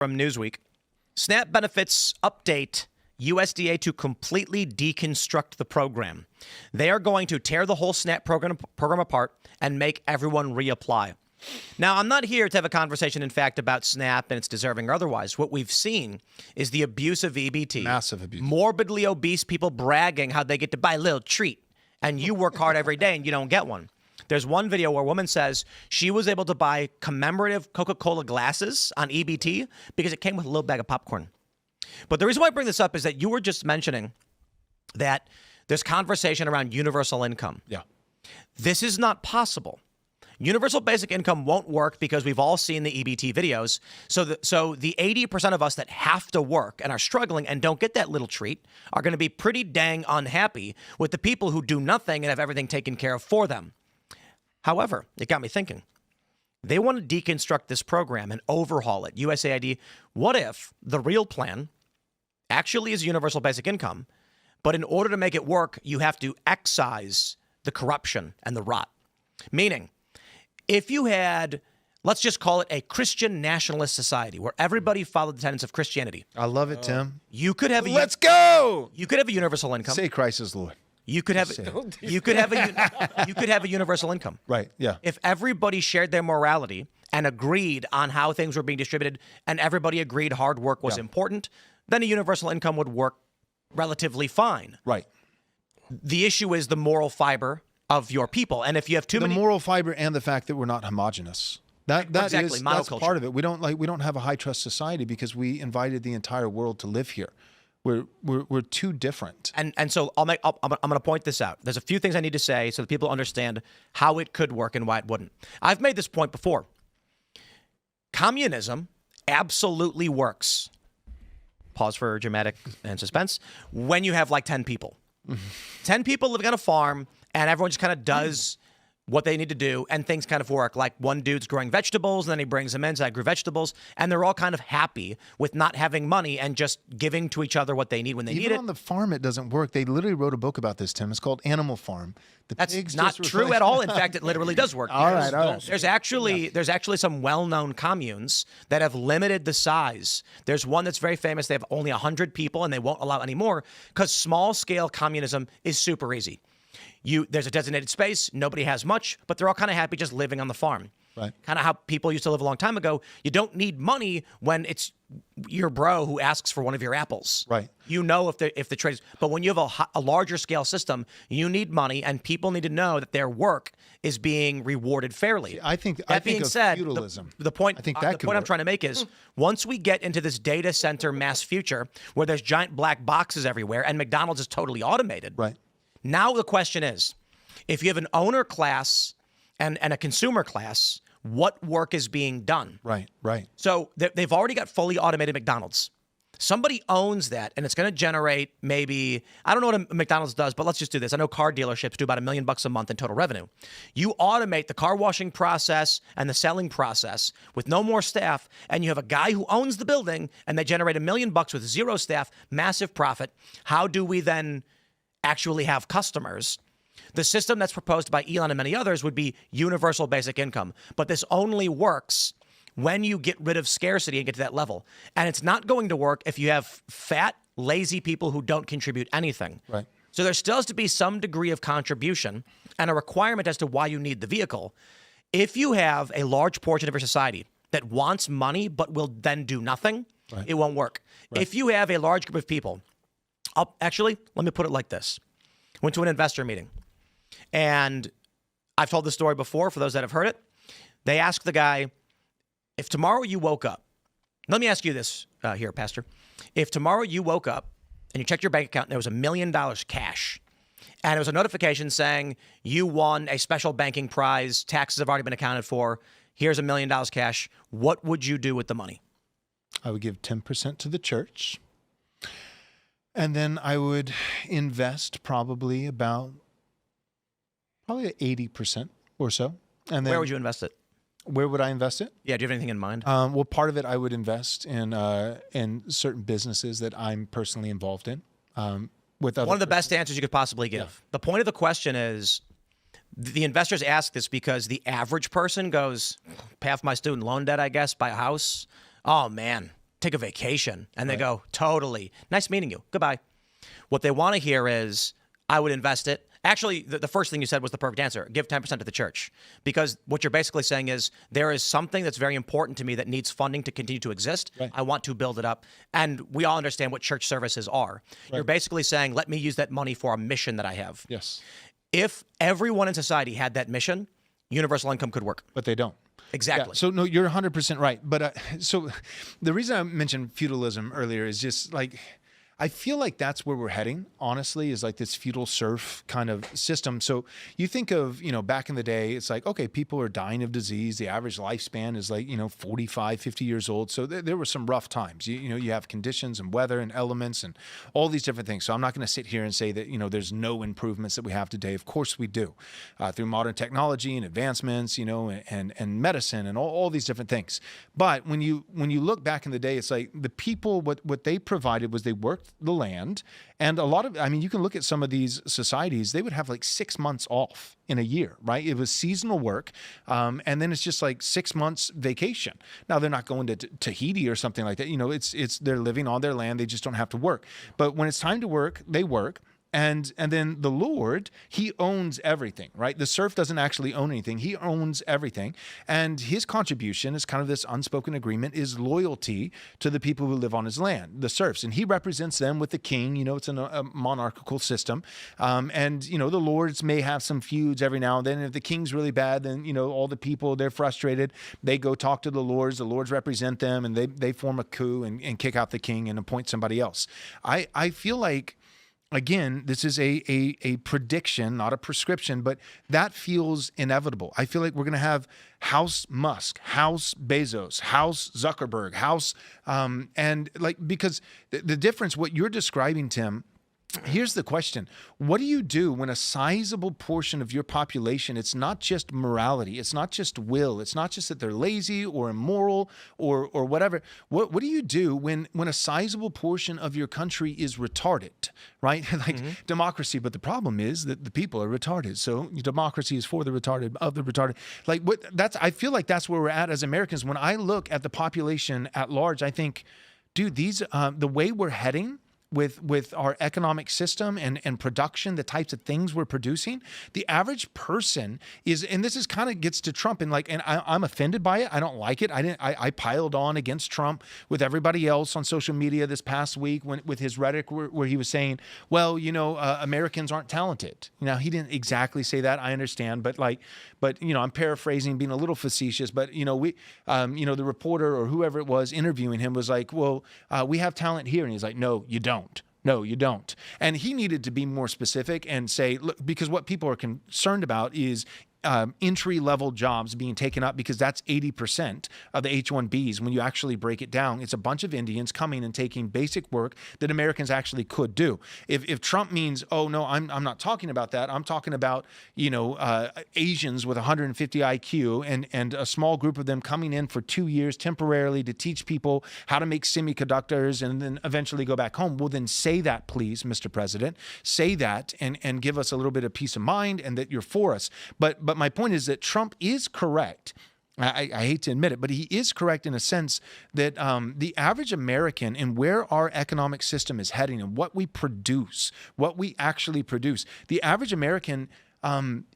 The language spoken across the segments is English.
From Newsweek, SNAP benefits update USDA to completely deconstruct the program. They are going to tear the whole SNAP program apart and make everyone reapply. Now, I'm not here to have a conversation, in fact, about SNAP and its deserving or otherwise. What we've seen is the abuse of EBT. Massive abuse. Morbidly obese people bragging how they get to buy a little treat, and you work hard every day and you don't get one. There's one video where a woman says she was able to buy commemorative Coca-Cola glasses on EBT because it came with a little bag of popcorn. But the reason why I bring this up is that you were just mentioning that there's conversation around universal income. Yeah. This is not possible. Universal basic income won't work because we've all seen the EBT videos. So the 80% of us that have to work and are struggling and don't get that little treat are going to be pretty dang unhappy with the people who do nothing and have everything taken care of for them. However, it got me thinking. They want to deconstruct this program and overhaul it. USAID, what if the real plan actually is universal basic income, but in order to make it work, you have to excise the corruption and the rot? Meaning, if you had, let's just call it a Christian nationalist society where everybody followed the tenets of Christianity. I love it, Tim. You could have Let's go. You could have a universal income. Say Christ is Lord. You could have you could have a universal income. Right. Yeah. If everybody shared their morality and agreed on how things were being distributed and everybody agreed hard work was important, then a universal income would work relatively fine. Right. The issue is the moral fiber of your people. And if you have too many moral fiber and the fact that we're not homogenous. That's part of it. We don't have a high trust society because we invited the entire world to live here. We're too different. And so I'm going to point this out. There's a few things I need to say so that people understand how it could work and why it wouldn't. I've made this point before. Communism absolutely works. Pause for dramatic and suspense. When you have like 10 people. 10 people living on a farm and everyone just kind of does what they need to do, and things kind of work. Like one dude's growing vegetables, and then he brings them in, so I grew vegetables, and they're all kind of happy with not having money and just giving to each other what they need when they need it. Even on the farm, it doesn't work. They literally wrote a book about this, Tim. It's called Animal Farm. That's not true at all. In fact, it literally does work. All right. There's actually some well-known communes that have limited the size. There's one that's very famous. They have only 100 people, and they won't allow any more because small-scale communism is super easy. There's a designated space, nobody has much, but they're all kind of happy just living on the farm. Right. Kind of how people used to live a long time ago. You don't need money when it's your bro who asks for one of your apples. Right. You know if the trade, but when you have a larger scale system, you need money, and people need to know that their work is being rewarded fairly. I think being said, feudalism. The point I'm trying to make is once we get into this data center mass future where there's giant black boxes everywhere and McDonald's is totally automated. Right. Now the question is, if you have an owner class and a consumer class, what work is being done? Right. So they've already got fully automated McDonald's. Somebody owns that, and it's going to generate maybe, I don't know what a McDonald's does, but let's just do this. I know car dealerships do about $1 million a month in total revenue. You automate the car washing process and the selling process with no more staff, and you have a guy who owns the building, and they generate $1 million with zero staff, massive profit. How do we then actually have customers? The system that's proposed by Elon and many others would be universal basic income. But this only works when you get rid of scarcity and get to that level. And it's not going to work if you have fat, lazy people who don't contribute anything. Right. So there still has to be some degree of contribution and a requirement as to why you need the vehicle. If you have a large portion of your society that wants money but will then do nothing, it won't work. Right. If you have a large group of people, actually, let me put it like this. Went to an investor meeting, and I've told this story before for those that have heard it. They asked the guy, if tomorrow you woke up, let me ask you this here, Pastor. If tomorrow you woke up and you checked your bank account and there was $1 million cash, and it was a notification saying you won a special banking prize, taxes have already been accounted for, here's $1 million cash, what would you do with the money? I would give 10% to the church. And then I would invest probably 80% or so. And then where would you invest it? Where would I invest it? Yeah, do you have anything in mind? Well, part of it I would invest in certain businesses that I'm personally involved in. With other one of the best answers you could possibly give. Yeah. The point of the question is, the investors ask this because the average person goes, pay off my student loan debt, I guess, buy a house. Oh man, take a vacation. And they go, totally. Nice meeting you. Goodbye. What they want to hear is, I would invest it. Actually, the first thing you said was the perfect answer. Give 10% to the church. Because what you're basically saying is, there is something that's very important to me that needs funding to continue to exist. Right. I want to build it up. And we all understand what church services are. Right. You're basically saying, let me use that money for a mission that I have. Yes. If everyone in society had that mission, universal income could work. But they don't. Exactly. Yeah, so no, you're 100% right. But so the reason I mentioned feudalism earlier is just like, I feel like that's where we're heading, honestly, is like this feudal serf kind of system. So you think of, back in the day, it's like, okay, people are dying of disease. The average lifespan is like, 45, 50 years old. So there were some rough times. You have conditions and weather and elements and all these different things. So I'm not going to sit here and say that, there's no improvements that we have today. Of course we do, through modern technology and advancements, and medicine and all these different things. But when you look back in the day, it's like the people, what they provided was they worked the land. And a lot of, you can look at some of these societies, they would have like 6 months off in a year, right? It was seasonal work. And then it's just like 6 months vacation. Now they're not going to Tahiti or something like that. They're living on their land. They just don't have to work. But when it's time to work, they work. And then the Lord, he owns everything, right? The serf doesn't actually own anything. He owns everything. And his contribution is kind of this unspoken agreement, is loyalty to the people who live on his land, the serfs. And he represents them with the king. It's a monarchical system. And the lords may have some feuds every now and then. If the king's really bad, then, all the people, they're frustrated. They go talk to the lords represent them, and they form a coup and kick out the king and appoint somebody else. I feel like, again, this is a prediction, not a prescription, but that feels inevitable. I feel like we're going to have House Musk, House Bezos, House Zuckerberg, because the difference, what you're describing, Tim, here's the question. What do you do when a sizable portion of your population, it's not just morality, it's not just will, it's not just that they're lazy or immoral or whatever. What do you do when a sizable portion of your country is retarded, right? Democracy, but the problem is that the people are retarded. So democracy is for the retarded, of the retarded. I feel like that's where we're at as Americans. When I look at the population at large, I think, dude, the way we're heading with our economic system and production, the types of things we're producing, the average person is, and this is kind of gets to Trump, and I'm offended by it. I don't like it. I piled on against Trump with everybody else on social media this past week with his rhetoric where he was saying, well, Americans aren't talented. Now, he didn't exactly say that, I understand, but I'm paraphrasing, being a little facetious, but the reporter or whoever it was interviewing him was like, well, we have talent here. And he's like, no, you don't. No, you don't. And he needed to be more specific and say, look, because what people are concerned about is entry-level jobs being taken up, because that's 80% of the H-1Bs. When you actually break it down, it's a bunch of Indians coming and taking basic work that Americans actually could do. If Trump means, oh, no, I'm not talking about that. I'm talking about, Asians with 150 IQ and a small group of them coming in for 2 years temporarily to teach people how to make semiconductors and then eventually go back home. Well, then say that, please, Mr. President. Say that and give us a little bit of peace of mind and that you're for us. But my point is that Trump is correct. I hate to admit it, but he is correct in a sense that the average American and where our economic system is heading and what we produce, what we actually produce, the average American,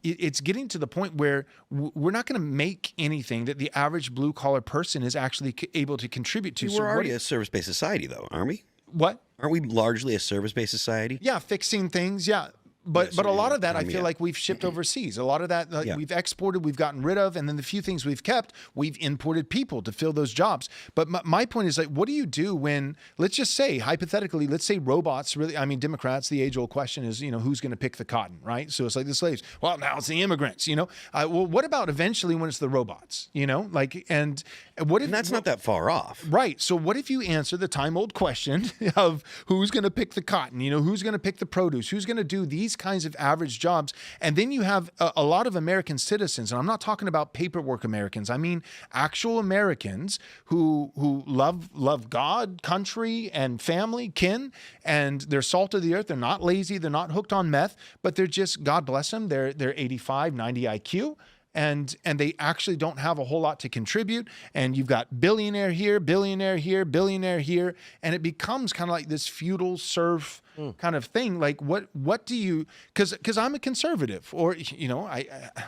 it's getting to the point where we're not going to make anything that the average blue-collar person is actually able to contribute to. We're already a service-based society, though, aren't we? What? Aren't we largely a service-based society? Yeah, fixing things, yeah. But a lot of that, I feel like we've shipped overseas. A lot of that we've exported, we've gotten rid of, and then the few things we've kept, we've imported people to fill those jobs. But my point is, what do you do when, let's just say, hypothetically, let's say robots really, Democrats, the age-old question is, who's going to pick the cotton, right? So it's like the slaves. Well, now it's the immigrants, Well, what about eventually when it's the robots, And what if... And that's not that far off. Right. So what if you answer the time-old question of who's going to pick the cotton, who's going to pick the produce, who's going to do these kinds of average jobs, and then you have a lot of American citizens, and I'm not talking about paperwork Americans, I mean actual Americans who love God, country, and family, kin, and they're salt of the earth. They're not lazy, they're not hooked on meth, but they're just, God bless them, they're 85, 90 IQ. and they actually don't have a whole lot to contribute. And you've got billionaire here, billionaire here, billionaire here, and it becomes kind of like this feudal serf kind of thing. Like what do you, because I'm a conservative, or I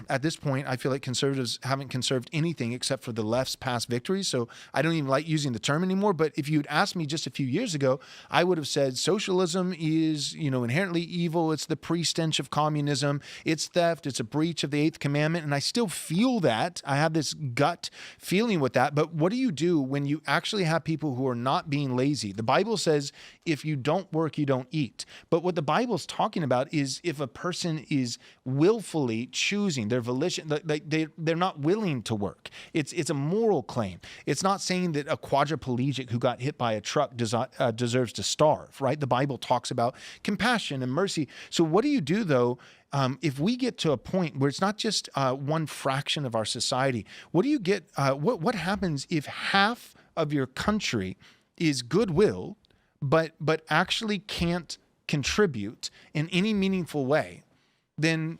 at this point I feel like conservatives haven't conserved anything except for the left's past victories. So I don't even like using the term anymore. But if you'd asked me just a few years ago, I would have said socialism is inherently evil. It's the pre-stench of communism. It's theft. It's a breach of the 8th commandment. And I still feel that. I have this gut feeling with that. But what do you do when you actually have people who are not being lazy? The Bible says if you don't work, you don't eat. But what the Bible's talking about is if a person is willfully choosing, their volition, they're not willing to work. It's a moral claim. It's not saying that a quadriplegic who got hit by a truck deserves to starve, right? The Bible talks about compassion and mercy. So what do you do, though, if we get to a point where it's not just one fraction of our society? What do you get? What happens if half of your country is goodwill, but actually can't contribute in any meaningful way? Then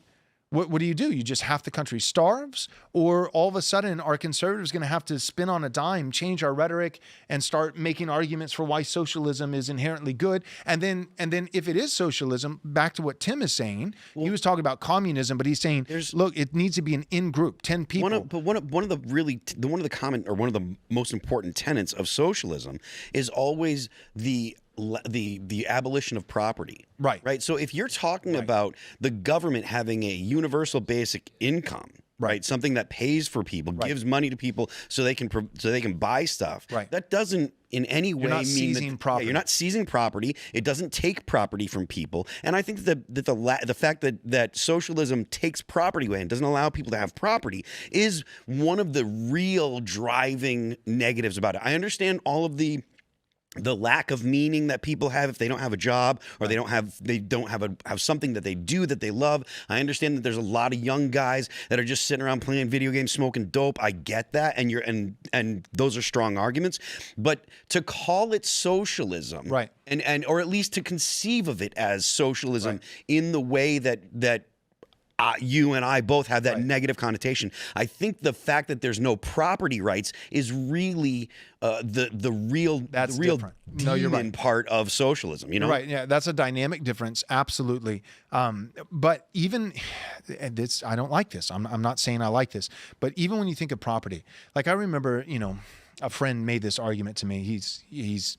what do? You just half the country starves? Or all of a sudden are conservatives going to have to spin on a dime, change our rhetoric, and start making arguments for why socialism is inherently good? And then if it is socialism, back to what Tim is saying, he was talking about communism, but he's saying, look, it needs to be an in-group, 10 people. One of the most important tenets of socialism is always the abolition of property. Right. So if you're talking about the government having a universal basic income, right, something that pays for people, gives money to people so they can buy stuff. Right. That doesn't in any way mean seizing property. You're not seizing property. It doesn't take property from people. And I think that the fact that socialism takes property away and doesn't allow people to have property is one of the real driving negatives about it. I understand all of the lack of meaning that people have if they don't have a job, or they don't have something that they do that they love. I understand that there's a lot of young guys that are just sitting around playing video games, smoking dope. I get that, and those are strong arguments. But to call it socialism, right, and or at least to conceive of it as socialism in the way that you and I both have that negative connotation. I think the fact that there's no property rights is really the real demon part of socialism. Right? Yeah, that's a dynamic difference, absolutely. But even this, I don't like this. I'm not saying I like this, but even when you think of property, like I remember, a friend made this argument to me. He's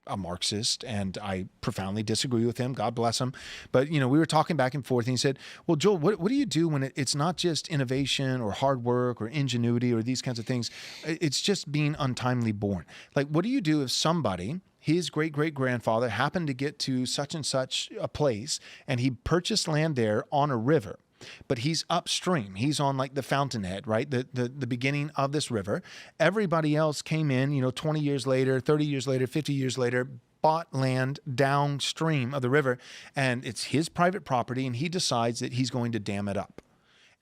a Marxist, and I profoundly disagree with him. God bless him. But, we were talking back and forth, and he said, well, Joel, what do you do when it's not just innovation or hard work or ingenuity or these kinds of things? It's just being untimely born. Like, what do you do if somebody, his great-great-grandfather, happened to get to such and such a place, and he purchased land there on a river, but he's upstream. He's on like the fountainhead, right? The beginning of this river. Everybody else came in, 20 years later, 30 years later, 50 years later, bought land downstream of the river, and it's his private property, and he decides that he's going to dam it up.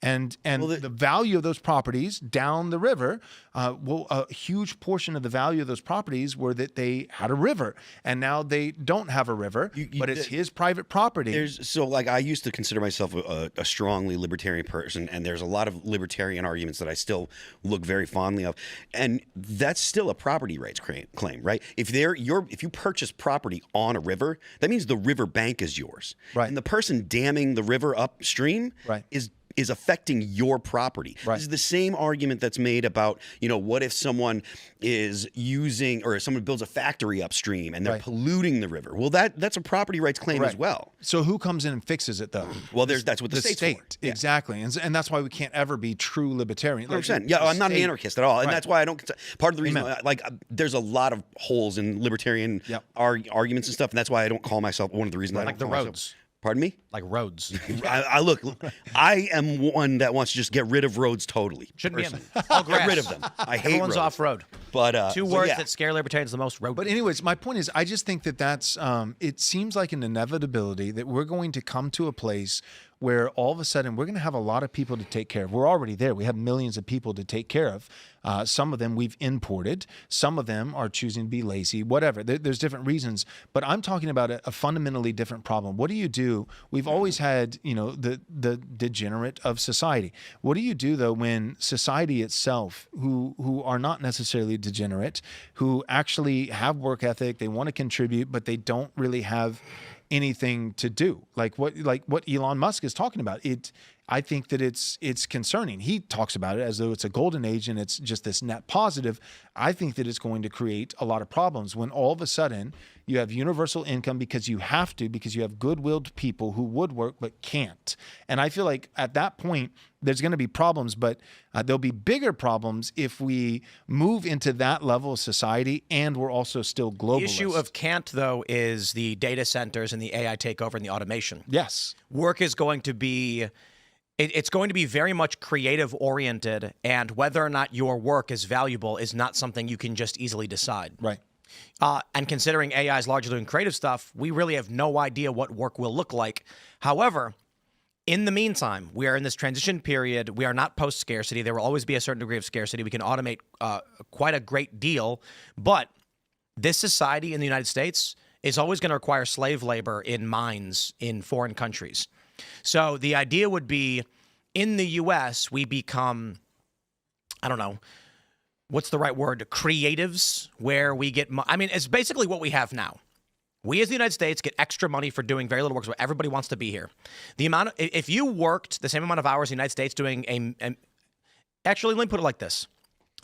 And the value of those properties down the river, a huge portion of the value of those properties were that they had a river, and now they don't have a river, but it's his private property. I used to consider myself a strongly libertarian person, and there's a lot of libertarian arguments that I still look very fondly of, and that's still a property rights claim, right? If you purchase property on a river, that means the river bank is yours, right? And the person damming the river upstream, is affecting your property. Right. This is the same argument that's made about, what if someone is using, or someone builds a factory upstream and they're polluting the river? Well, that's a property rights claim as well. So who comes in and fixes it, though? Well, that's what the state's for. Yeah. Exactly. And that's why we can't ever be true libertarian. 100%. Yeah, I'm not an anarchist at all. And that's why I don't, part of the reason, there's a lot of holes in libertarian arguments and stuff, and that's why I don't call myself, one of the reasons I don't call myself. Pardon me? Like roads. I am one that wants to just get rid of roads totally. Shouldn't be all grass. Get rid of them. I hate Everyone's roads. off-road. But two words that scare libertarians the most: road. But anyways, my point is, I just think that's it seems like an inevitability that we're going to come to a place where all of a sudden we're going to have a lot of people to take care of. We're already there. We have millions of people to take care of. Some of them we've imported. Some of them are choosing to be lazy, whatever. There's different reasons. But I'm talking about a fundamentally different problem. What do? We've we've always had, the degenerate of society. What do you do though when society itself, who are not necessarily degenerate, who actually have work ethic, they want to contribute, but they don't really have anything to do, like what Elon Musk is talking about? I think that it's concerning. He talks about it as though it's a golden age and it's just this net positive. I think that it's going to create a lot of problems when all of a sudden you have universal income because you have good-willed people who would work but can't. And I feel like at that point, there's going to be problems, but there'll be bigger problems if we move into that level of society and we're also still globalist. The issue of can't, though, is the data centers and the AI takeover and the automation. Yes. Work is going to be... It's going to be very much creative-oriented, and whether or not your work is valuable is not something you can just easily decide. Right. And considering AI is largely doing creative stuff, we really have no idea what work will look like. However, in the meantime, we are in this transition period. We are not post-scarcity. There will always be a certain degree of scarcity. We can automate quite a great deal, but this society in the United States is always going to require slave labor in mines in foreign countries. So the idea would be, in the U.S., we become, I don't know, what's the right word, creatives, where we get, it's basically what we have now. We as the United States get extra money for doing very little work, so everybody wants to be here. If you worked the same amount of hours in the United States doing actually, let me put it like this.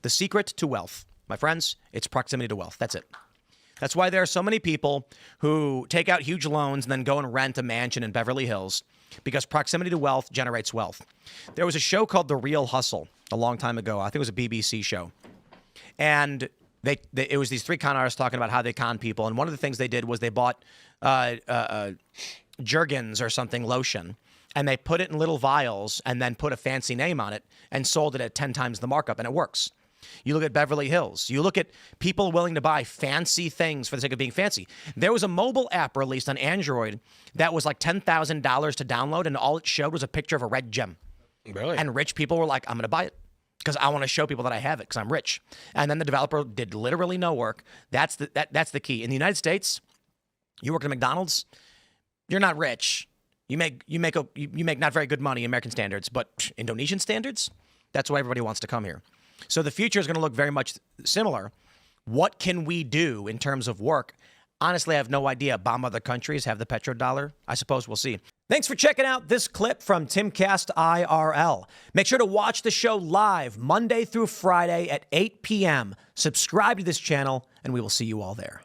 The secret to wealth, my friends, it's proximity to wealth. That's it. That's why there are so many people who take out huge loans and then go and rent a mansion in Beverly Hills, because proximity to wealth generates wealth. There was a show called The Real Hustle a long time ago. I think it was a BBC show. And it was these three con artists talking about how they con people. And one of the things they did was they bought Jergens or something, lotion, and they put it in little vials and then put a fancy name on it and sold it at 10 times the markup, and it works. You look at Beverly Hills. You look at people willing to buy fancy things for the sake of being fancy. There was a mobile app released on Android that was like $10,000 to download, and all it showed was a picture of a red gem. Really? And rich people were like, I'm going to buy it because I want to show people that I have it because I'm rich. And then the developer did literally no work. That's the key. In the United States, you work at McDonald's, you're not rich. You make not very good money in American standards, but Indonesian standards, that's why everybody wants to come here. So the future is going to look very much similar. What can we do in terms of work? Honestly, I have no idea. Bomb other countries, have the petrodollar? I suppose we'll see. Thanks for checking out this clip from Timcast IRL. Make sure to watch the show live Monday through Friday at 8 p.m. Subscribe to this channel, and we will see you all there.